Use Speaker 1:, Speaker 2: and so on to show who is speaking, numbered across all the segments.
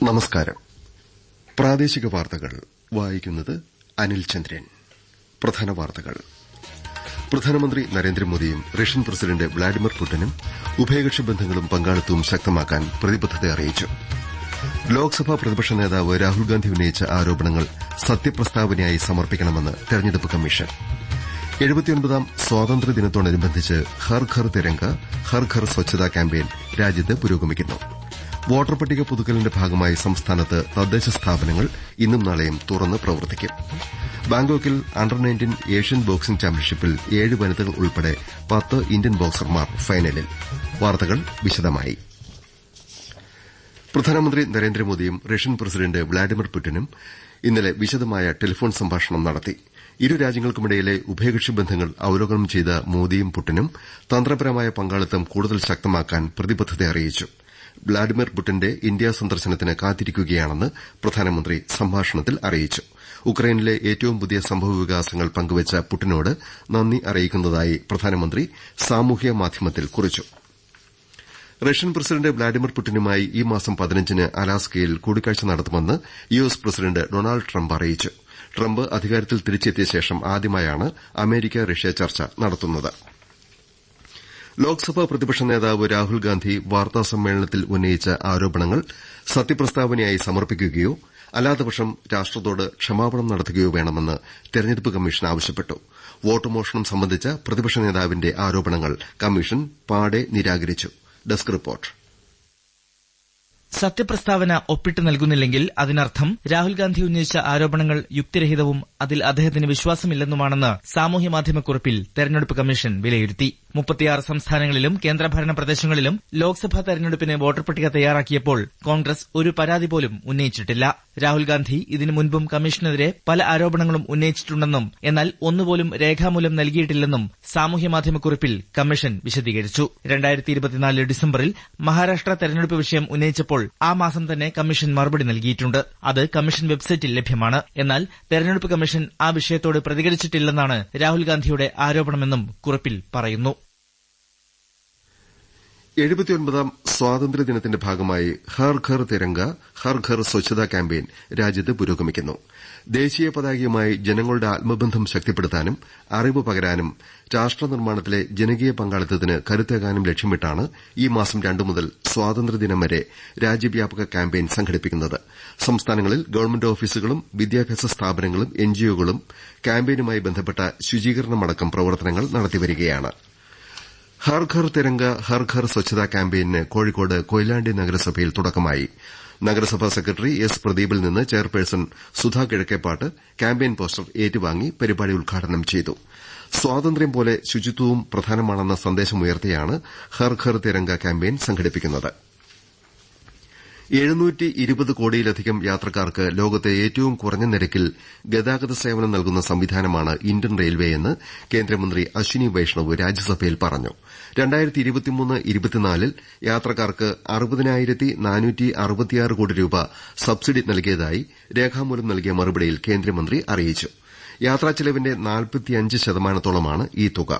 Speaker 1: നമസ്കാരം. പ്രാദേശിക വാർത്തകൾ വായിക്കുന്നത് അനിൽ ചന്ദ്രൻ. പ്രധാന വാർത്തകൾ. പ്രധാനമന്ത്രി നരേന്ദ്രമോദിയും റഷ്യൻ പ്രസിഡന്റ് വ്ളാഡിമിർ പുടിനും ഉഭയകക്ഷി ബന്ധങ്ങളും പങ്കാളിത്തവും ശക്തമാക്കാൻ പ്രതിബദ്ധത അറിയിച്ചു. ലോക്സഭാ പ്രതിപക്ഷ നേതാവ് രാഹുൽഗാന്ധി ഉന്നയിച്ച ആരോപണങ്ങൾ സത്യപ്രസ്താവനയായി സമർപ്പിക്കണമെന്ന് തെരഞ്ഞെടുപ്പ് കമ്മീഷൻ. 79ാം സ്വാതന്ത്ര്യദിനത്തോടനുബന്ധിച്ച് ഹർ ഘർ തിരംഗ ഹർ ഘർ സ്വച്ഛതാ ക്യാമ്പയിൻ രാജ്യത്ത് പുരോഗമിക്കുന്നു. വോട്ടർ പട്ടിക പുതുക്കലിന്റെ ഭാഗമായി സംസ്ഥാനത്ത് തദ്ദേശ സ്ഥാപനങ്ങൾ ഇന്നും നാളെയും തുറന്ന് പ്രവർത്തിക്കും. ബാങ്കോക്കിൽ അണ്ടർ-19 ഏഷ്യൻ ബോക്സിംഗ് ചാമ്പ്യൻഷിപ്പിൽ 7 വനിതകൾ ഉൾപ്പെടെ 10 ഇന്ത്യൻ ബോക്സർമാർ ഫൈനലിൽ. വാർത്തകൾ വിശദമായി. പ്രധാനമന്ത്രി നരേന്ദ്രമോദിയും റഷ്യൻ പ്രസിഡന്റ് വ്ളാഡിമിർ പുടിനും ഇന്നലെ വിശദമായ ടെലിഫോൺ സംഭാഷണം നടത്തി. ഇരു രാജ്യങ്ങൾക്കുമിടയിലെ ഉഭയകക്ഷി ബന്ധങ്ങൾ അവലോകനം ചെയ്ത മോദിയും പുടിനും തന്ത്രപരമായ പങ്കാളിത്തം കൂടുതൽ ശക്തമാക്കാൻ പ്രതിബദ്ധത അറിയിച്ചു. വ്ളാഡിമിർ പുടിന്റെ ഇന്ത്യാ സന്ദർശനത്തിന് കാത്തിരിക്കുകയാണെന്ന് പ്രധാനമന്ത്രി സംഭാഷണത്തിൽ അറിയിച്ചു. ഉക്രൈനിലെ ഏറ്റവും പുതിയ സംഭവവികാസങ്ങൾ പങ്കുവച്ച പുടിനോട് നന്ദി അറിയിക്കുന്നതായി പ്രധാനമന്ത്രി സാമൂഹ്യ മാധ്യമത്തിൽ കുറിച്ചു. റഷ്യൻ പ്രസിഡന്റ് വ്ളാഡിമിർ പുടിനുമായി ഈ മാസം 15-ന് അലാസ്കയിൽ കൂടിക്കാഴ്ച നടത്തുമെന്ന് യുഎസ് പ്രസിഡന്റ് ഡൊണാൾഡ് ട്രംപ് അറിയിച്ചു. ട്രംപ് അധികാരത്തിൽ തിരിച്ചെത്തിയ ശേഷം ആദ്യമായാണ് അമേരിക്ക റഷ്യ ചർച്ച നടത്തുന്നത്. ലോക്സഭാ പ്രതിപക്ഷ നേതാവ് രാഹുൽഗാന്ധി വാർത്താസമ്മേളനത്തിൽ ഉന്നയിച്ച ആരോപണങ്ങൾ സത്യപ്രസ്താവനയായി സമർപ്പിക്കുകയോ അല്ലാത്തപക്ഷം രാഷ്ട്രത്തോട് ക്ഷമാപണം നടത്തുകയോ വേണമെന്ന് തെരഞ്ഞെടുപ്പ് കമ്മീഷൻ ആവശ്യപ്പെട്ടു. വോട്ട് മോഷണം സംബന്ധിച്ച പ്രതിപക്ഷ നേതാവിന്റെ ആരോപണങ്ങൾ കമ്മീഷൻ പാടെ നിരാകരിച്ചു. Desk report.
Speaker 2: സത്യപ്രസ്താവന ഒപ്പിട്ട് നൽകുന്നില്ലെങ്കിൽ അതിനർത്ഥം രാഹുൽഗാന്ധി ഉന്നയിച്ച ആരോപണങ്ങൾ യുക്തിരഹിതവും അതിൽ അദ്ദേഹത്തിന് വിശ്വാസമില്ലെന്നുമാണെന്ന് സാമൂഹ്യമാധ്യമക്കുറിപ്പിൽ തെരഞ്ഞെടുപ്പ് കമ്മീഷൻ വിലയിരുത്തി. 36 സംസ്ഥാനങ്ങളിലും കേന്ദ്രഭരണ പ്രദേശങ്ങളിലും ലോക്സഭാ തെരഞ്ഞെടുപ്പിന് വോട്ടർ പട്ടിക തയ്യാറാക്കിയപ്പോൾ കോൺഗ്രസ് ഒരു പരാതി പോലും ഉന്നയിച്ചിട്ടില്ല. രാഹുൽഗാന്ധി ഇതിനു മുൻപും കമ്മീഷനെതിരെ പല ആരോപണങ്ങളും ഉന്നയിച്ചിട്ടുണ്ടെന്നും എന്നാൽ ഒന്നുപോലും രേഖാമൂലം നൽകിയിട്ടില്ലെന്നും സാമൂഹ്യമാധ്യമക്കുറിപ്പിൽ കമ്മീഷൻ വിശദീകരിച്ചു. 2024 ഡിസംബറിൽ മഹാരാഷ്ട്ര തെരഞ്ഞെടുപ്പ് വിഷയം ഉന്നയിച്ചപ്പോൾ ആ മാസം തന്നെ കമ്മീഷൻ മറുപടി നൽകിയിട്ടുണ്ട്. അത് കമ്മീഷൻ വെബ്സൈറ്റിൽ ലഭ്യമാണ്. എന്നാൽ തെരഞ്ഞെടുപ്പ് കമ്മീഷൻ ആ വിഷയത്തോട് പ്രതികരിച്ചിട്ടില്ലെന്നാണ് രാഹുൽഗാന്ധിയുടെ ആരോപണമെന്നും കുറിപ്പിൽ പറയുന്നു.
Speaker 1: 79ാം സ്വാതന്ത്ര്യദിനത്തിന്റെ ഭാഗമായി ഹർ ഘർ തിരംഗ ഹർ ഘർ സ്വച്ഛതാ ക്യാമ്പയിൻ രാജ്യത്ത് പുരോഗമിക്കുന്നു. ദേശീയ പതാകയുമായി ജനങ്ങളുടെ ആത്മബന്ധം ശക്തിപ്പെടുത്താനും അറിവ് പകരാനും രാഷ്ട്രനിർമ്മാണത്തിലെ ജനകീയ പങ്കാളിത്തത്തിന് കരുത്തേകാനും ലക്ഷ്യമിട്ടാണ് ഈ മാസം 2 മുതൽ സ്വാതന്ത്ര്യദിനം വരെ രാജ്യവ്യാപക ക്യാമ്പയിൻ സംഘടിപ്പിക്കുന്നത്. സംസ്ഥാനങ്ങളിൽ ഗവൺമെന്റ് ഓഫീസുകളും വിദ്യാഭ്യാസ സ്ഥാപനങ്ങളും എൻജിഒകളും ക്യാമ്പയിനുമായി ബന്ധപ്പെട്ട ശുചീകരണമടക്കം പ്രവർത്തനങ്ങൾ നടത്തിവരികയാണ്. ഹർ ഘർ തിരംഗ ഹർ ഘർ സ്വച്ഛതാ ക്യാമ്പയിന് കോഴിക്കോട് കൊയിലാണ്ടി നഗരസഭയിൽ തുടക്കമായി. നഗരസഭാ സെക്രട്ടറി എസ് പ്രദീപിൽ നിന്ന് chairperson Sudha Kizhakkepat campaign poster ഏറ്റുവാങ്ങി പരിപാടി ഉദ്ഘാടനം ചെയ്തു. സ്വാതന്ത്ര്യം പോലെ ശുചിത്വവും പ്രധാനമാണെന്ന സന്ദേശമുയർത്തിയാണ് ഹർ ഘർ തിരംഗ ക്യാമ്പയിൻ സംഘടിപ്പിക്കുന്നത്. 720 കോടിയിലധികം യാത്രക്കാർക്ക് ലോകത്തെ ഏറ്റവും കുറഞ്ഞ നിരക്കിൽ ഗതാഗത സേവനം നൽകുന്ന സംവിധാനമാണ് ഇന്ത്യൻ റെയിൽവേയെന്ന് കേന്ദ്രമന്ത്രി അശ്വിനി വൈഷ്ണവ് രാജ്യസഭയിൽ പറഞ്ഞു. 2023-24 യാത്രക്കാർക്ക് 60,466 കോടി രൂപ സബ്സിഡി നൽകിയതായി രേഖാമൂലം നൽകിയ മറുപടിയിൽ കേന്ദ്രമന്ത്രി അറിയിച്ചു. യാത്രാച്ചെലവിന്റെ 45%-മാണ് ഈ തുക.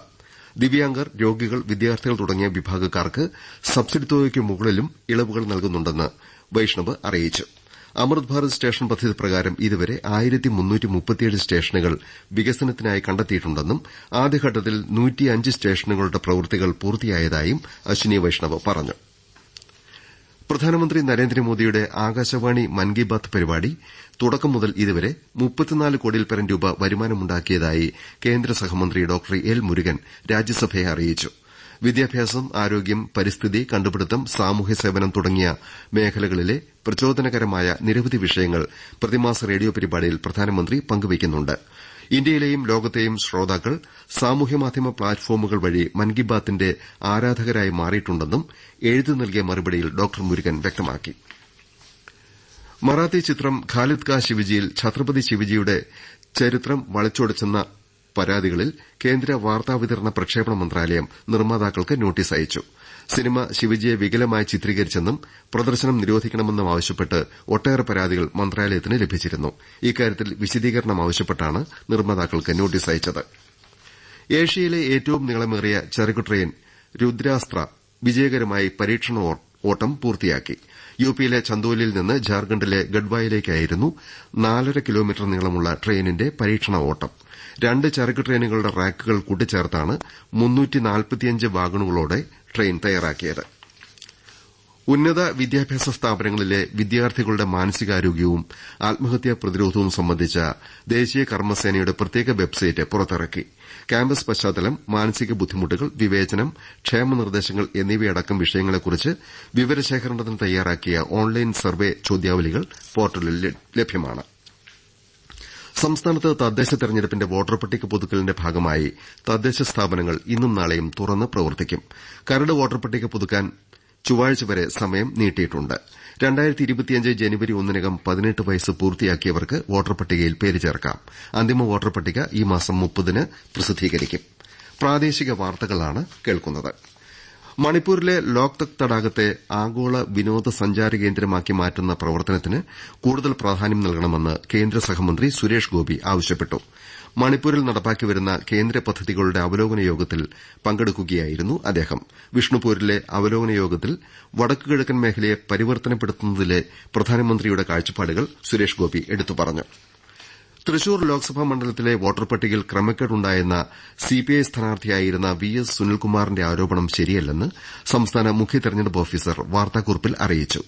Speaker 1: ദിവ്യാംഗർ, രോഗികൾ, വിദ്യാർത്ഥികൾ തുടങ്ങിയ വിഭാഗക്കാർക്ക് സബ്സിഡി തുകയ്ക്ക് മുകളിലും ഇളവുകൾ നൽകുന്നുണ്ടെന്ന് വൈഷ്ണവ് അറിയിച്ചു. അമൃത് ഭാരത് സ്റ്റേഷൻ പദ്ധതി പ്രകാരം ഇതുവരെ 1337 സ്റ്റേഷനുകൾ വികസനത്തിനായി കണ്ടെത്തിയിട്ടുണ്ടെന്നും ആദ്യഘട്ടത്തിൽ 105 സ്റ്റേഷനുകളുടെ പ്രവൃത്തികൾ പൂർത്തിയായതായും അശ്വിനി വൈഷ്ണവ് പറഞ്ഞു. പ്രധാനമന്ത്രി നരേന്ദ്രമോദിയുടെ ആകാശവാണി മൻ കി ബാത്ത് പരിപാടി തുടക്കം മുതൽ ഇതുവരെ 34 കോടിയിൽപ്പരം രൂപ വരുമാനമുണ്ടാക്കിയതായി കേന്ദ്ര സഹമന്ത്രി ഡോക്ടർ എൽ മുരുകൻ രാജ്യസഭയെ അറിയിച്ചു. വിദ്യാഭ്യാസം, ആരോഗ്യം, പരിസ്ഥിതി, കണ്ടുപിടുത്തം, സാമൂഹ്യ സേവനം തുടങ്ങിയ മേഖലകളിലെ പ്രചോദനകരമായ നിരവധി വിഷയങ്ങൾ പ്രതിമാസ റേഡിയോ പരിപാടിയിൽ പ്രധാനമന്ത്രി പങ്കുവയ്ക്കുന്നുണ്ട്. ഇന്ത്യയിലെയും ലോകത്തെയും ശ്രോതാക്കൾ സാമൂഹ്യമാധ്യമ പ്ലാറ്റ്ഫോമുകൾ വഴി മൻ കി ബാത്തിന്റെ ആരാധകരായി മാറിയിട്ടുണ്ടെന്നും എഴുതി നൽകിയ മറുപടിയിൽ ഡോക്ടർ മുരുകൻ വ്യക്തമാക്കി. മറാത്തി ചിത്രം ഖാലിദ് കാ ശിവജിയിൽ ഛത്രപതി ശിവജിയുടെ ചരിത്രം വളച്ചൊടിച്ചെന്ന പരാതികളിൽ കേന്ദ്ര വാർത്താവിതരണ പ്രക്ഷേപണ മന്ത്രാലയം നിർമ്മാതാക്കൾക്ക് നോട്ടീസ് അയച്ചു. സിനിമ ശിവജിയെ വികലമായി ചിത്രീകരിച്ചെന്നും പ്രദർശനം നിരോധിക്കണമെന്നും ആവശ്യപ്പെട്ട് ഒട്ടേറെ പരാതികൾ മന്ത്രാലയത്തിന് ലഭിച്ചിരുന്നു. ഇക്കാര്യത്തിൽ വിശദീകരണം ആവശ്യപ്പെട്ടാണ് നിർമ്മാതാക്കൾക്ക് നോട്ടീസ് അയച്ചത്. ഏഷ്യയിലെ ഏറ്റവും നീളമേറിയ ചരക്കു ട്രെയിൻ രുദ്രാസ്ത്ര വിജയകരമായി പരീക്ഷണ ഓട്ടം പൂർത്തിയാക്കി. യുപിയിലെ ചന്ദോലിയിൽ നിന്ന് ജാർഖണ്ഡിലെ ഗഡ്വായിലേക്കായിരുന്നു 4.5 കിലോമീറ്റർ നീളമുള്ള ട്രെയിനിന്റെ പരീക്ഷണ ഓട്ടം. 2 ചരക്ക് ട്രെയിനുകളുടെ റാക്കുകൾ കൂട്ടിച്ചേർത്താണ് 345 വാഗണുകളോടെ ട്രെയിൻ തയ്യാറാക്കിയത്. ഉന്നത വിദ്യാഭ്യാസ സ്ഥാപനങ്ങളിലെ വിദ്യാർത്ഥികളുടെ മാനസികാരോഗ്യവും ആത്മഹത്യാ പ്രതിരോധവും സംബന്ധിച്ച ദേശീയ കർമ്മസേനയുടെ പ്രത്യേക വെബ്സൈറ്റ് പുറത്തിറക്കി. ക്യാമ്പസ് പശ്ചാത്തലം, മാനസിക ബുദ്ധിമുട്ടുകൾ, വിവേചനം, ക്ഷേമനിർദ്ദേശങ്ങൾ എന്നിവയടക്കം വിഷയങ്ങളെക്കുറിച്ച് വിവരശേഖരണത്തിന് തയ്യാറാക്കിയ ഓൺലൈൻ സർവേ ചോദ്യാവലികൾ പോർട്ടലിൽ ലഭ്യമാണ്. സംസ്ഥാനത്ത് തദ്ദേശ തെരഞ്ഞെടുപ്പിന്റെ വോട്ടർ പട്ടിക പുതുക്കലിന്റെ ഭാഗമായി തദ്ദേശ സ്ഥാപനങ്ങൾ ഇന്നും നാളെയും തുറന്ന് പ്രവർത്തിക്കും. കരട് വോട്ടർ പട്ടിക പുതുക്കാൻ ചൊവ്വാഴ്ച വരെ സമയം നീട്ടിയിട്ടുണ്ട്. 2025 ജനുവരി 1-നകം 18 വയസ്സ് പൂർത്തിയാക്കിയവർക്ക് വോട്ടർ പട്ടികയിൽ പേര് ചേർക്കാം. അന്തിമ വോട്ടർ പട്ടിക ഈ മാസം 30-ന് പ്രസിദ്ധീകരിക്കും. പ്രാദേശിക വാർത്തകളാണ് കേൾക്കുന്നത്. മണിപ്പൂരിലെ ലോക്തക് തടാകത്തെ ആഗോള വിനോദസഞ്ചാര കേന്ദ്രമാക്കി മാറ്റുന്ന പ്രവർത്തനത്തിന് കൂടുതൽ പ്രാധാന്യം നൽകണമെന്ന് കേന്ദ്ര സഹമന്ത്രി സുരേഷ് ഗോപി ആവശ്യപ്പെട്ടു. മണിപ്പൂരിൽ നടപ്പാക്കിവരുന്ന കേന്ദ്ര പദ്ധതികളുടെ അവലോകന യോഗത്തിൽ പങ്കെടുക്കുകയായിരുന്നു അദ്ദേഹം. വിഷ്ണുപൂരിലെ അവലോകന യോഗത്തിൽ വടക്കുകിഴക്കൻ മേഖലയെ പരിവർത്തനപ്പെടുത്തുന്നതിലെ പ്രധാനമന്ത്രിയുടെ കാഴ്ചപ്പാടുകൾ സുരേഷ് ഗോപി എടുത്തു പറഞ്ഞു. തൃശൂർ ലോക്സഭാ മണ്ഡലത്തിലെ വോട്ടർ പട്ടികയിൽ ക്രമക്കേടുണ്ടായെന്ന സിപിഐ സ്ഥാനാർത്ഥിയായിരുന്ന വി.എസ്. സുനിൽകുമാറിന്റെ ആരോപണം ശരിയല്ലെന്ന് സംസ്ഥാന മുഖ്യ തെരഞ്ഞെടുപ്പ് ഓഫീസർ വാർത്താക്കുറിപ്പിൽ അറിയിച്ചു.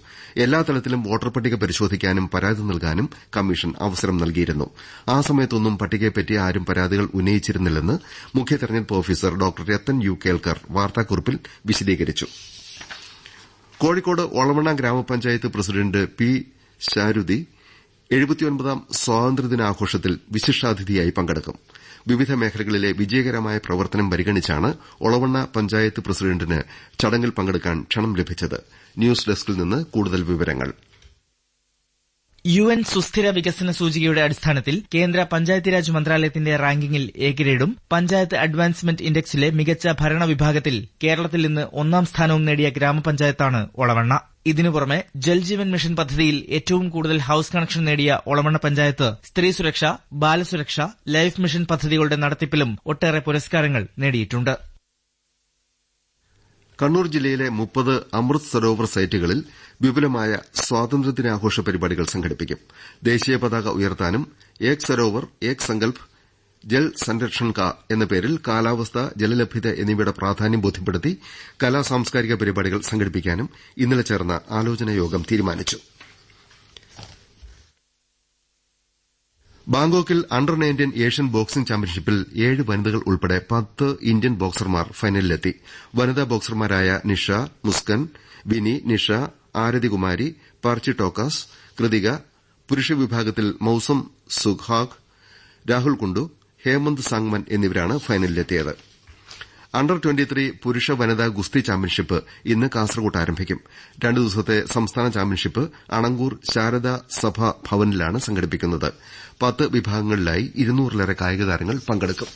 Speaker 1: എല്ലാ തലത്തിലും വോട്ടർ പട്ടിക പരിശോധിക്കാനും പരാതി നൽകാനും കമ്മീഷൻ അവസരം നൽകിയിരുന്നു. ആ സമയത്തൊന്നും പട്ടികയെപ്പറ്റി ആരും പരാതികൾ ഉന്നയിച്ചിരുന്നില്ലെന്ന് മുഖ്യ തെരഞ്ഞെടുപ്പ് officer doctor Rathan U Kelkar വാർത്താക്കുറിപ്പിൽ വിശദീകരിച്ചു. കോഴിക്കോട് ഒളവണ്ണ ഗ്രാമപഞ്ചായത്ത് പ്രസിഡന്റ് പി ശാരുതി 79ാം സ്വാതന്ത്ര്യദിനാഘോഷത്തിൽ വിശിഷ്ടാതിഥിയായി പങ്കെടുക്കും. വിവിധ മേഖലകളിലെ വിജയകരമായ പ്രവർത്തനം പരിഗണിച്ചാണ് ഒളവണ്ണ പഞ്ചായത്ത് പ്രസിഡന്റിന് ചടങ്ങിൽ പങ്കെടുക്കാൻ ക്ഷണം ലഭിച്ചത്. ന്യൂസ് ഡെസ്കിൽ നിന്ന് കൂടുതൽ വിവരങ്ങൾ.
Speaker 2: UN സുസ്ഥിര വികസന സൂചികയുടെ അടിസ്ഥാനത്തിൽ കേന്ദ്ര പഞ്ചായത്തീരാജ് മന്ത്രാലയത്തിന്റെ റാങ്കിങ്ങിൽ എ ഗ്രേഡും പഞ്ചായത്ത് അഡ്വാൻസ്മെന്റ് ഇൻഡെക്സിലെ മികച്ച ഭരണ വിഭാഗത്തിൽ കേരളത്തിൽ നിന്ന് 1ാം സ്ഥാനവും നേടിയ ഗ്രാമപഞ്ചായത്താണ് ഒളവണ്ണ. ഇതിനു പുറമെ ജൽജീവൻ മിഷൻ പദ്ധതിയിൽ ഏറ്റവും കൂടുതൽ ഹൌസ് കണക്ഷൻ നേടിയ ഒളവണ്ണ പഞ്ചായത്ത് സ്ത്രീ സുരക്ഷ, ബാലസുരക്ഷ, ലൈഫ് മിഷൻ പദ്ധതികളുടെ നടത്തിപ്പിലും ഒട്ടേറെ പുരസ്കാരങ്ങൾ നേടിയിട്ടുണ്ട്.
Speaker 1: കണ്ണൂർ ജില്ലയിലെ 30 അമൃത് സരോവർ സൈറ്റുകളിൽ വിപുലമായ സ്വാതന്ത്ര്യദിനാഘോഷ പരിപാടികൾ സംഘടിപ്പിക്കും. ദേശീയ പതാക ഉയർത്താനും ഏക് സരോവർ ഏക് സങ്കൽപ് ജൽ സംരക്ഷൺ കാ എന്ന പേരിൽ കാലാവസ്ഥ, ജലലഭ്യത എന്നിവയുടെ പ്രാധാന്യം ബോധ്യപ്പെടുത്തി കലാ സാംസ്കാരിക പരിപാടികൾ സംഘടിപ്പിക്കാനും ഇന്നലെ ചേർന്ന ആലോചനാ യോഗം തീരുമാനിച്ചു. ബാങ്കോക്കിൽ അണ്ടർ 19 ഏഷ്യൻ ബോക്സിംഗ് ചാമ്പ്യൻഷിപ്പിൽ 7 വനിതകൾ ഉൾപ്പെടെ 10 ഇന്ത്യൻ ബോക്സർമാർ ഫൈനലിലെത്തി. വനിതാ ബോക്സർമാരായ നിഷ, മുസ്കൻ, വിനി, നിഷ, ആരതികുമാരി, പാർച്ചി ടോക്കാസ്, കൃതിക, പുരുഷ വിഭാഗത്തിൽ മൌസം സുഹാഗ്, രാഹുൽ കുണ്ടു, ഹേമന്ത് സാങ്മൻ എന്നിവരാണ് ഫൈനലിലെത്തിയത്. അണ്ടർ 23 പുരുഷ വനിതാ ഗുസ്തി ചാമ്പ്യൻഷിപ്പ് ഇന്ന് കാസർകോട്ട് ആരംഭിക്കും. 2 ദിവസത്തെ സംസ്ഥാന ചാമ്പ്യൻഷിപ്പ് അണങ്കൂർ ശാരദാ സഭാ ഭവനിലാണ് സംഘടിപ്പിക്കുന്നത്. 10 വിഭാഗങ്ങളിലായി 200-ലേറെ കായിക താരങ്ങൾ പങ്കെടുക്കും.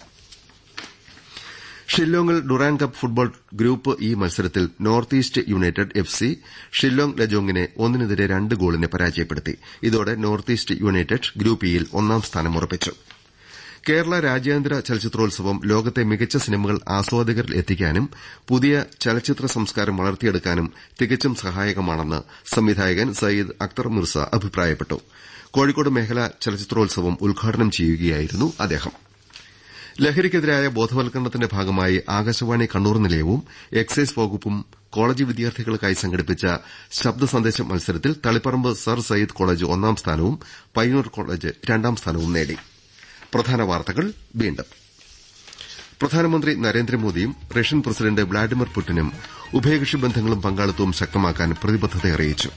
Speaker 1: ഷില്ലോങ്ങിൽ Durand cup football group E മത്സരത്തിൽ North East United FC Shillong ലജോങ്ങിനെ 1-നെതിരെ 2 ഗോളിന് പരാജയപ്പെടുത്തി. ഇതോടെ നോർത്ത് ഈസ്റ്റ് യുണൈറ്റഡ് ഗ്രൂപ്പ് ഇയിൽ 1ാം സ്ഥാനം ഉറപ്പിച്ചു. കേരള രാജ്യാന്തര ചലച്ചിത്രോത്സവം ലോകത്തെ മികച്ച സിനിമകൾ ആസ്വാദകരിൽ എത്തിക്കാനും പുതിയ ചലച്ചിത്ര സംസ്കാരം വളർത്തിയെടുക്കാനും തികച്ചും സഹായകമാണെന്ന് സംവിധായകൻ സയ്യിദ് അക്തർ മിർസ അഭിപ്രായപ്പെട്ടു. കോഴിക്കോട് മേഖലാ ചലച്ചിത്രോത്സവം ഉദ്ഘാടനം ചെയ്യുകയായിരുന്നു അദ്ദേഹം. ലഹരിക്കെതിരായ ബോധവൽക്കരണത്തിന്റെ ഭാഗമായി ആകാശവാണി കണ്ണൂർ നിലയവും എക്സൈസ് വകുപ്പും കോളേജ് വിദ്യാർത്ഥികൾക്കായി സംഘടിപ്പിച്ച ശബ്ദ സന്ദേശ മത്സരത്തിൽ തളിപ്പറമ്പ് സർ സയ്യിദ് കോളേജ് 1ാം സ്ഥാനവും പയ്യന്നൂർ കോളേജ് 2ാം സ്ഥാനവും നേടി. പ്രധാന വാർത്തകൾ വീണ്ടും. പ്രധാനമന്ത്രി നരേന്ദ്രമോദിയും റഷ്യൻ പ്രസിഡന്റ് വ്ളാഡിമിർ പുടിനും ഉഭയകക്ഷി ബന്ധങ്ങളും പങ്കാളിത്തവും ശക്തമാക്കാൻ പ്രതിബദ്ധത അറിയിച്ചു.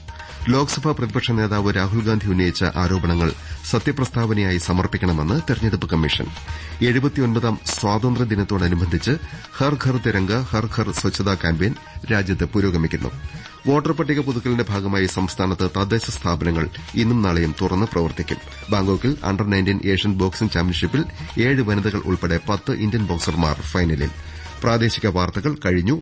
Speaker 1: ലോക്സഭാ പ്രതിപക്ഷ നേതാവ് രാഹുൽഗാന്ധി ഉന്നയിച്ച ആരോപണങ്ങൾ സത്യപ്രസ്താവനയായി സമർപ്പിക്കണമെന്ന് തെരഞ്ഞെടുപ്പ് കമ്മീഷൻ. 79ാം സ്വാതന്ത്ര്യദിനത്തോടനുബന്ധിച്ച് ഹർ ഘർ തിരംഗ ഹർ ഘർ സ്വച്ഛതാ ക്യാമ്പയിൻ രാജ്യത്ത് പുരോഗമിക്കുന്നു. വോട്ടർ പട്ടിക പുതുക്കലിന്റെ ഭാഗമായി സംസ്ഥാനത്ത് തദ്ദേശ സ്ഥാപനങ്ങൾ ഇന്നും നാളെയും തുറന്ന് പ്രവർത്തിക്കും. ബാങ്കോക്കിൽ അണ്ടർ 19 ഏഷ്യൻ ബോക്സിംഗ് ചാമ്പ്യൻഷിപ്പിൽ 7 വനിതകൾ ഉൾപ്പെടെ 10 ഇന്ത്യൻ ബോക്സർമാർ ഫൈനലിൽ. പ്രാദേശിക വാർത്തകൾ കഴിഞ്ഞു.